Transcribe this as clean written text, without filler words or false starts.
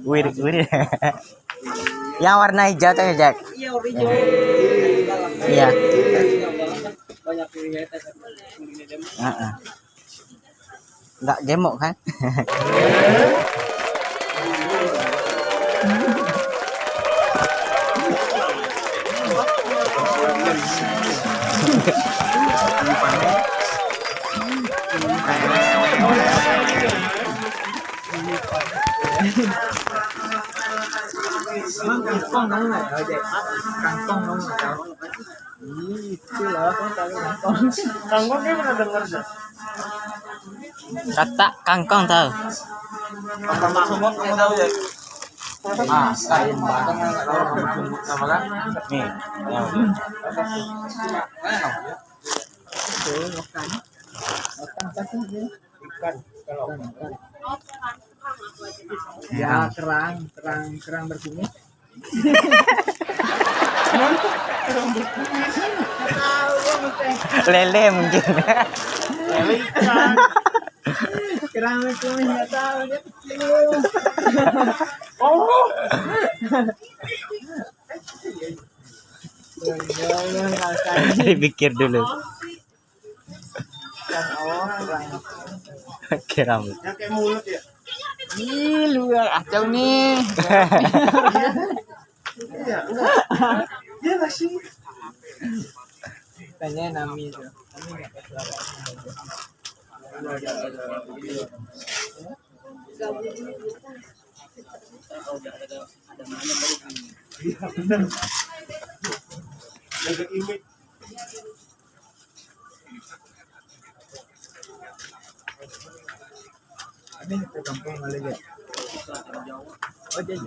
Wih, wih. Yang warna hijau tuh ya, Jack? Iya, hijau. Iya. Banyak kulitnya. Nggak gemuk kan? Kangkong nóng này ở đây kangkong nóng này tau itu loh kan tahu kangkong kangkong dia pernah dengar sih Kata kangkong tahu. kangkong semut nggak tahu ya kain batang nggak tahu sama kan Nih. itu makan kasih dia ikan kalau ya kerang berkumis Lele mungkin. lele ikan kerang berkumis nggak tahu dia oh Dipikir dulu. Kira yang kayak mulut ya ih luar acau nih. iya iya nggak sih tanya Nami itu Nami nggak ini ke kampung lagi ya oh jadi